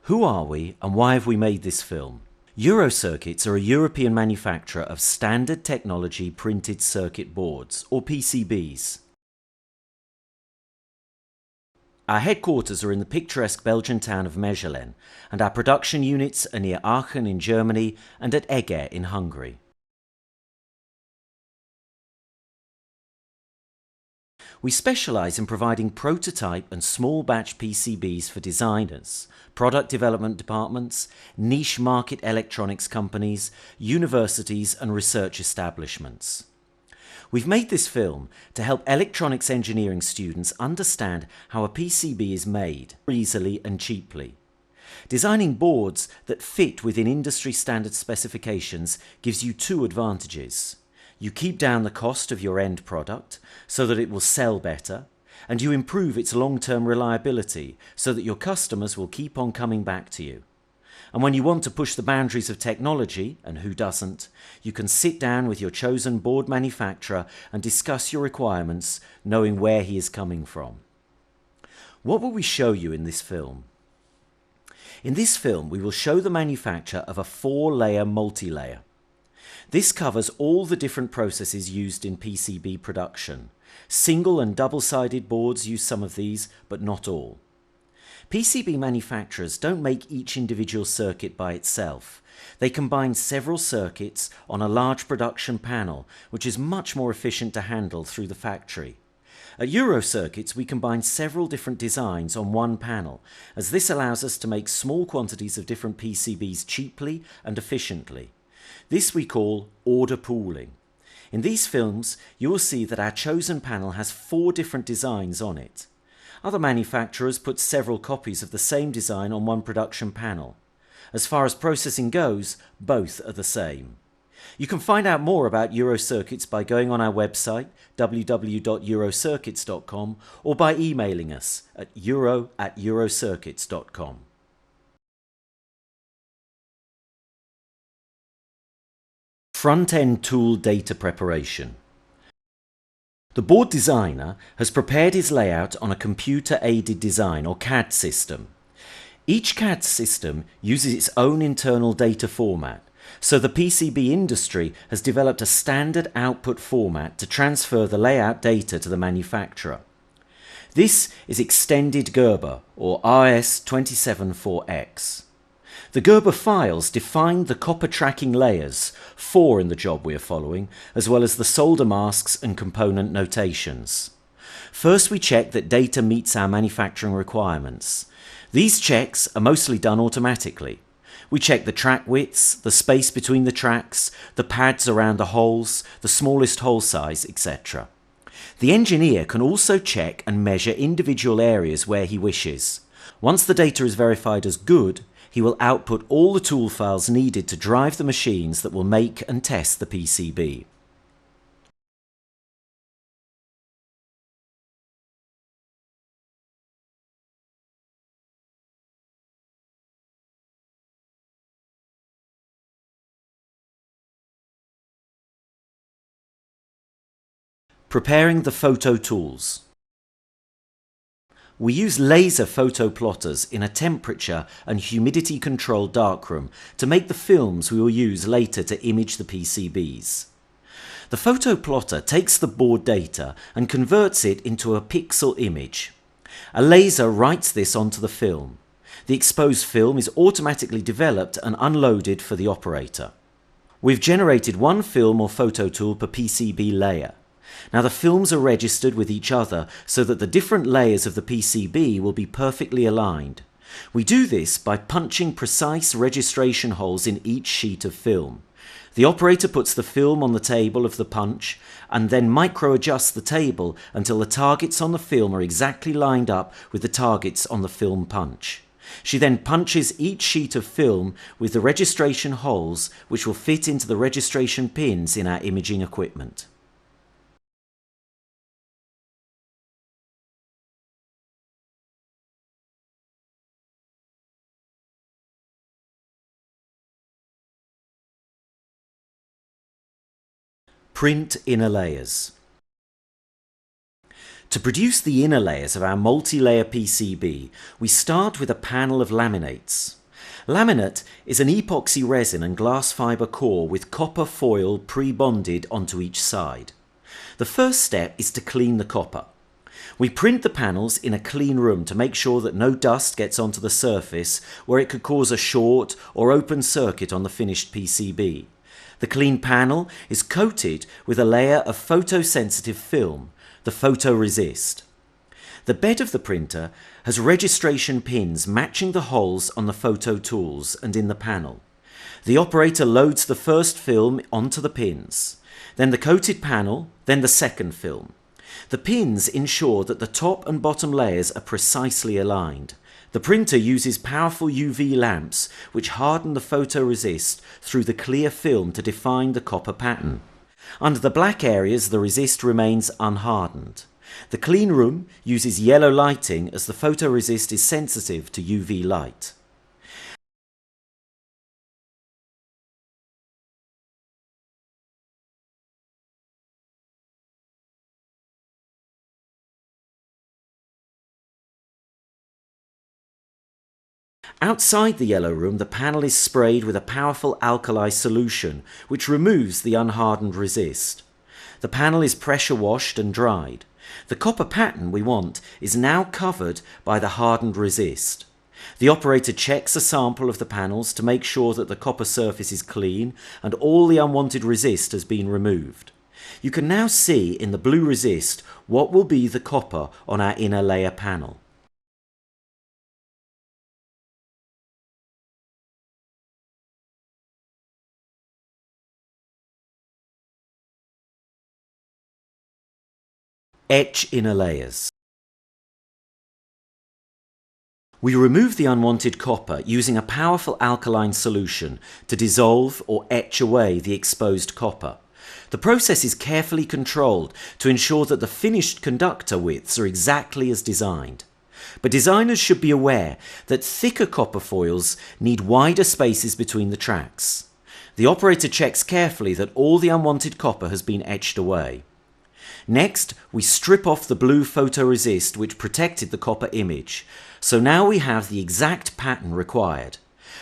Who are we and why have we made this film? Eurocircuits are a European manufacturer of standard technology printed circuit boards, or PCBs. Our headquarters are in the picturesque Belgian town of Mechelen, and our production units are near Aachen in Germany and at Eger in Hungary. We specialise in providing prototype and small batch PCBs for designers, product development departments, niche market electronics companies, universities and research establishments. We've made this film to help electronics engineering students understand how a PCB is made easily and cheaply. Designing boards that fit within industry standard specifications gives you two advantages. You keep down the cost of your end product so that it will sell better, and you improve its long-term reliability so that your customers will keep on coming back to you. And when you want to push the boundaries of technology, and who doesn't, you can sit down with your chosen board manufacturer and discuss your requirements, knowing where he is coming from. What will we show you in this film? In this film, we will show the manufacture of a 4-layer multi-layer. This covers all the different processes used in PCB production. Single and double-sided boards use some of these, but not all. PCB manufacturers don't make each individual circuit by itself. They combine several circuits on a large production panel, which is much more efficient to handle through the factory. At Eurocircuits, we combine several different designs on one panel, as this allows us to make small quantities of different PCBs cheaply and efficiently. This we call order pooling. In these films, you will see that our chosen panel has 4 different designs on it. Other manufacturers put several copies of the same design on one production panel. As far as processing goes, both are the same. You can find out more about Eurocircuits by going on our website www.eurocircuits.com or by emailing us at euro@eurocircuits.com. Front-end tool data preparation. The board designer has prepared his layout on a computer-aided design or CAD system. Each CAD system uses its own internal data format, so the PCB industry has developed a standard output format to transfer the layout data to the manufacturer. This is extended Gerber or RS274X. The Gerber files define the copper tracking layers, 4 in the job we are following, as well as the solder masks and component notations. First we check that data meets our manufacturing requirements. These checks are mostly done automatically. We check the track widths, the space between the tracks, the pads around the holes, the smallest hole size, etc. The engineer can also check and measure individual areas where he wishes. Once the data is verified as good, he will output all the tool files needed to drive the machines that will make and test the PCB. Preparing the photo tools. We use laser photo plotters in a temperature and humidity controlled darkroom to make the films we will use later to image the PCBs. The photo plotter takes the board data and converts it into a pixel image. A laser writes this onto the film. The exposed film is automatically developed and unloaded for the operator. We've generated one film or photo tool per PCB layer. Now the films are registered with each other so that the different layers of the PCB will be perfectly aligned. We do this by punching precise registration holes in each sheet of film. The operator puts the film on the table of the punch and then micro-adjusts the table until the targets on the film are exactly lined up with the targets on the film punch. She then punches each sheet of film with the registration holes which will fit into the registration pins in our imaging equipment. Print inner layers. To produce the inner layers of our multi-layer PCB, we start with a panel of laminates. Laminate is an epoxy resin and glass fibre core with copper foil pre-bonded onto each side. The first step is to clean the copper. We print the panels in a clean room to make sure that no dust gets onto the surface where it could cause a short or open circuit on the finished PCB. The clean panel is coated with a layer of photosensitive film, the photoresist. The bed of the printer has registration pins matching the holes on the photo tools and in the panel. The operator loads the first film onto the pins, then the coated panel, then the second film. The pins ensure that the top and bottom layers are precisely aligned. The printer uses powerful UV lamps which harden the photoresist through the clear film to define the copper pattern. Under the black areas, the resist remains unhardened. The clean room uses yellow lighting as the photoresist is sensitive to UV light. Outside the yellow room, the panel is sprayed with a powerful alkali solution which removes the unhardened resist. The panel is pressure washed and dried. The copper pattern we want is now covered by the hardened resist. The operator checks a sample of the panels to make sure that the copper surface is clean and all the unwanted resist has been removed. You can now see in the blue resist what will be the copper on our inner layer panel. Etch inner layers. We remove the unwanted copper using a powerful alkaline solution to dissolve or etch away the exposed copper. The process is carefully controlled to ensure that the finished conductor widths are exactly as designed. But designers should be aware that thicker copper foils need wider spaces between the tracks. The operator checks carefully that all the unwanted copper has been etched away. Next, we strip off the blue photoresist which protected the copper image, so now we have the exact pattern required.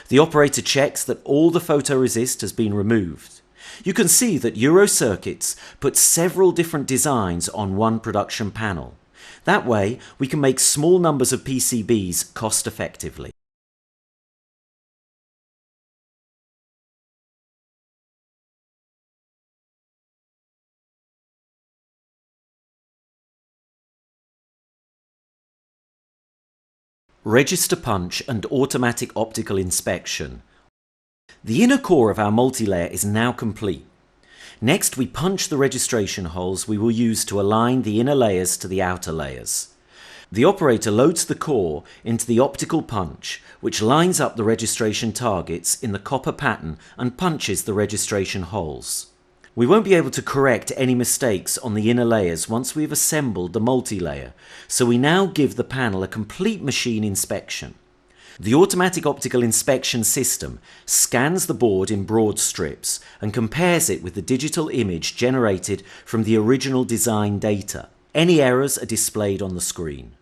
The operator checks that all the photoresist has been removed. You can see that Euro Circuits put several different designs on one production panel. That way, we can make small numbers of PCBs cost effectively. Register punch and automatic optical inspection. The inner core of our multi-layer is now complete. Next, we punch the registration holes we will use to align the inner layers to the outer layers. The operator loads the core into the optical punch, which lines up the registration targets in the copper pattern and punches the registration holes. We won't be able to correct any mistakes on the inner layers once we've assembled the multi-layer, so we now give the panel a complete machine inspection. The automatic optical inspection system scans the board in broad strips and compares it with the digital image generated from the original design data. Any errors are displayed on the screen.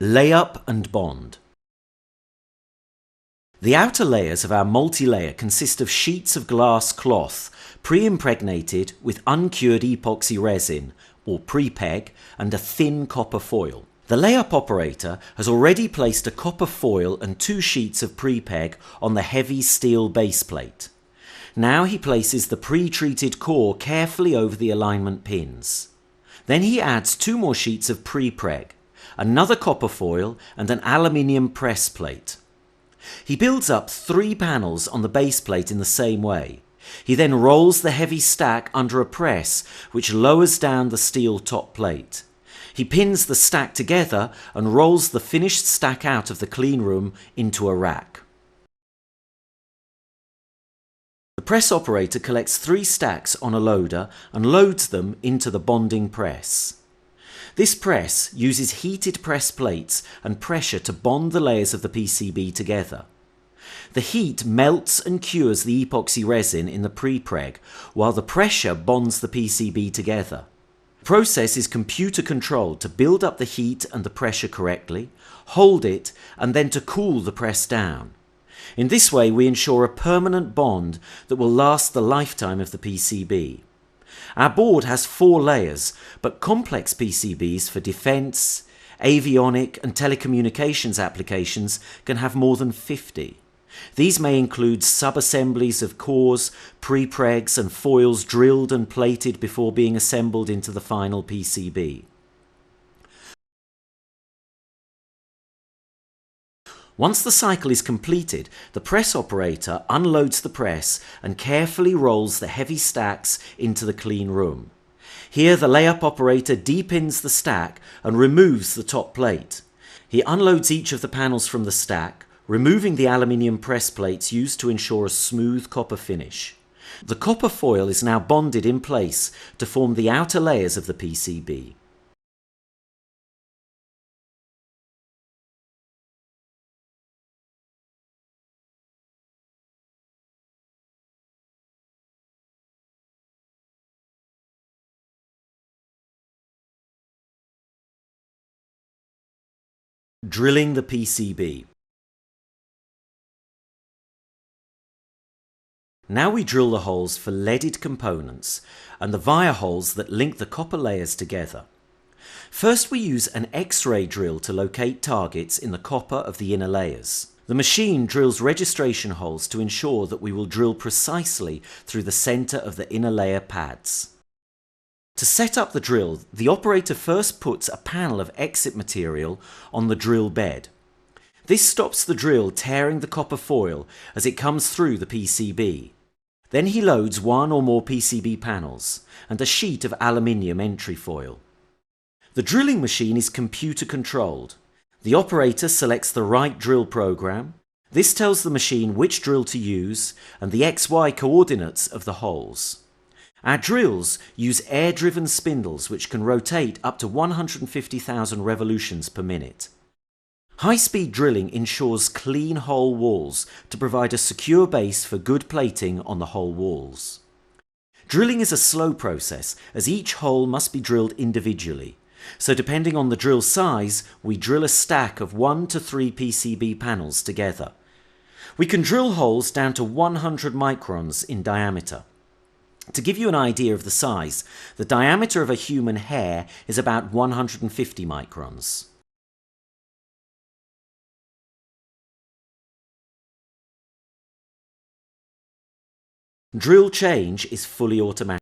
Layup and bond. The outer layers of our multi-layer consist of sheets of glass cloth pre-impregnated with uncured epoxy resin, or pre-peg, and a thin copper foil. The layup operator has already placed a copper foil and 2 sheets of pre-peg on the heavy steel base plate. Now he places the pre-treated core carefully over the alignment pins. Then he adds 2 more sheets of pre-preg, another copper foil and an aluminium press plate. He builds up 3 panels on the base plate in the same way. He then rolls the heavy stack under a press which lowers down the steel top plate. He pins the stack together and rolls the finished stack out of the clean room into a rack. The press operator collects 3 stacks on a loader and loads them into the bonding press. This press uses heated press plates and pressure to bond the layers of the PCB together. The heat melts and cures the epoxy resin in the pre-preg, while the pressure bonds the PCB together. The process is computer controlled to build up the heat and the pressure correctly, hold it, and then to cool the press down. In this way, we ensure a permanent bond that will last the lifetime of the PCB. Our board has 4 layers, but complex PCBs for defense, avionic and telecommunications applications can have more than 50. These may include sub-assemblies of cores, prepregs and foils drilled and plated before being assembled into the final PCB. Once the cycle is completed, the press operator unloads the press and carefully rolls the heavy stacks into the clean room. Here the layup operator deepens the stack and removes the top plate. He unloads each of the panels from the stack, removing the aluminium press plates used to ensure a smooth copper finish. The copper foil is now bonded in place to form the outer layers of the PCB. Drilling the PCB. Now we drill the holes for leaded components and the via holes that link the copper layers together. First we use an X-ray drill to locate targets in the copper of the inner layers. The machine drills registration holes to ensure that we will drill precisely through the center of the inner layer pads. To set up the drill, the operator first puts a panel of exit material on the drill bed. This stops the drill tearing the copper foil as it comes through the PCB. Then he loads 1 or more PCB panels and a sheet of aluminium entry foil. The drilling machine is computer controlled. The operator selects the right drill program. This tells the machine which drill to use and the XY coordinates of the holes. Our drills use air-driven spindles which can rotate up to 150,000 revolutions per minute. High-speed drilling ensures clean hole walls to provide a secure base for good plating on the hole walls. Drilling is a slow process as each hole must be drilled individually, so depending on the drill size, we drill a stack of 1 to 3 PCB panels together. We can drill holes down to 100 microns in diameter. To give you an idea of the size, the diameter of a human hair is about 150 microns. Drill change is fully automatic.